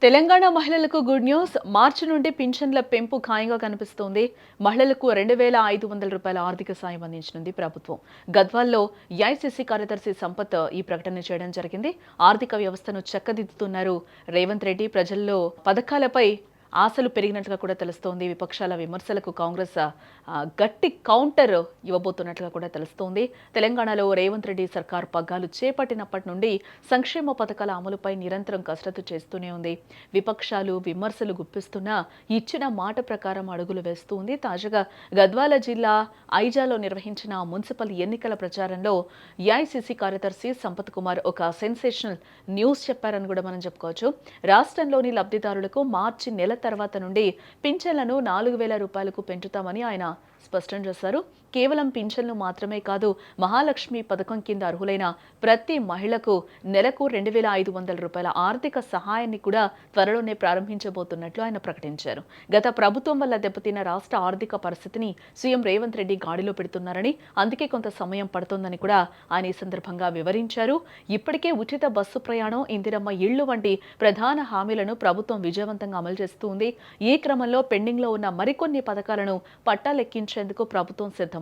తెలంగాణ మహిళలకు good news. మార్చి నుండి పింఛన్ల పెంపు ఖాయంగా కనిపిస్తోంది. మహిళలకు 2,500 రూపాయల ఆర్థిక సాయం అందించనుంది ప్రభుత్వం. గద్వాల్లో ఏఐసీసీ కార్యదర్శి సంపత్ ఈ ప్రకటన చేయడం జరిగింది. ఆర్థిక వ్యవస్థను చక్కదిద్దుతున్నారు రేవంత్ రెడ్డి. ప్రజల్లో పథకాలపై ఆశలు పెరిగినట్లుగా కూడా తెలుస్తోంది. విపక్షాల విమర్శలకు కాంగ్రెస్ గట్టి కౌంటర్ ఇవ్వబోతున్నట్లుగా కూడా తెలుస్తోంది. తెలంగాణలో రేవంత్ రెడ్డి సర్కార్ పగ్గాలు చేపట్టినప్పటి నుండి సంక్షేమ పథకాల అమలుపై నిరంతరం కసరత్తు చేస్తూనే ఉంది. విపక్షాలు విమర్శలు గుప్పిస్తున్నా ఇచ్చిన మాట ప్రకారం అడుగులు వేస్తూ ఉంది. తాజాగా గద్వాల జిల్లా ఐజాలో నిర్వహించిన మున్సిపల్ ఎన్నికల ప్రచారంలో ఏఐసీసీ కార్యదర్శి సంపత్ కుమార్ ఒక సెన్సేషనల్ న్యూస్ చెప్పారని కూడా మనం చెప్పుకోవచ్చు. రాష్ట్రంలోని లబ్ధిదారులకు మార్చి నెల తర్వాత నుండి పింఛన్లను 4,000 రూపాయలకు పెంచుతామని ఆయన స్పష్టం చేశారు. కేవలం పింఛన్లు మాత్రమే కాదు, మహాలక్ష్మి పథకం కింద అర్హులైన ప్రతి మహిళకు నెలకు 2,500 రూపాయల ఆర్థిక సహాయాన్ని కూడా త్వరలోనే ప్రారంభించబోతున్నట్లు ఆయన ప్రకటించారు. గత ప్రభుత్వం వల్ల దెబ్బతిన్న రాష్ట్ర ఆర్థిక పరిస్థితిని సీఎం రేవంత్ రెడ్డి గాడిలో పెడుతున్నారని, అందుకే కొంత సమయం పడుతోందని కూడా ఆయన ఈ సందర్భంగా వివరించారు. ఇప్పటికే ఉచిత బస్సు ప్రయాణం, ఇందిరమ్మ ఇళ్లు వంటి ప్రధాన హామీలను ప్రభుత్వం విజయవంతంగా అమలు చేస్తుంది. ఈ క్రమంలో పెండింగ్ లో ఉన్న మరికొన్ని పథకాలను పట్టాలెక్కించేందుకు ప్రభుత్వం సిద్ధమైంది.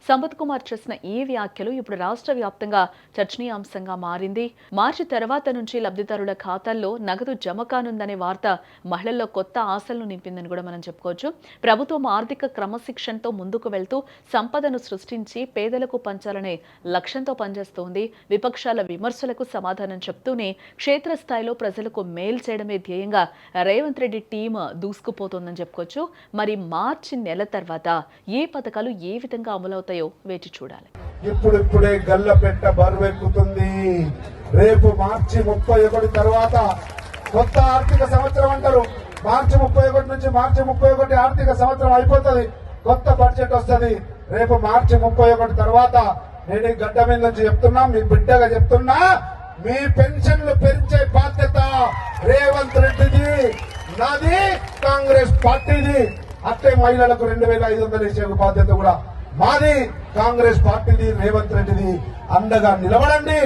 సంపత్ కుమార్ చేసిన ఈ వ్యాఖ్యలు ఇప్పుడు రాష్ట్ర వ్యాప్తంగా చర్చనీయాంశంగా మారింది. మార్చి తర్వాత నుంచి లబ్ధిదారుల ఖాతాల్లో నగదు జమ కానుందనే వార్త మహిళల్లో కొత్త ఆశలను నింపిందని కూడా మనం చెప్పుకోవచ్చు. ప్రభుత్వం ఆర్థిక క్రమశిక్షణతో ముందుకు వెళ్తూ సంపదను సృష్టించి పేదలకు పంచాలనే లక్ష్యంతో పనిచేస్తోంది. విపక్షాల విమర్శలకు సమాధానం చెప్తూనే క్షేత్రస్థాయిలో ప్రజలకు మేలు చేయడమే ధ్యేయంగా రేవంత్ రెడ్డి టీం దూసుకుపోతోందని చెప్పుకోవచ్చు. మరి మార్చి నెల తర్వాత ఏ పథకాలు ఏ విధంగా అమలవుతాయో వేచి చూడాలి. ఇప్పుడిప్పుడే గల్లపెట్ట బరువెక్కుతుంది. రేపు మార్చి 31 తర్వాత కొత్త ఆర్థిక సంవత్సరం అంటారు. మార్చి 31 నుంచి మార్చి 31 ఆర్థిక సంవత్సరం అయిపోతుంది. కొత్త బడ్జెట్ వస్తుంది. రేపు మార్చి 31 తర్వాత నేను ఈ గడ్డ మీద నుంచి చెప్తున్నా, మీ బిడ్డగా చెప్తున్నా, మీ పెన్షన్లు పెంచే బాధ్యత రేవంత్ రెడ్డిది, నాది, కాంగ్రెస్ పార్టీది. అట్లే మహిళలకు 2,500 ఇచ్చే బాధ్యత కూడా మాది, కాంగ్రెస్ పార్టీది, రేవంత్ రెడ్డిది. అండగా నిలబడండి.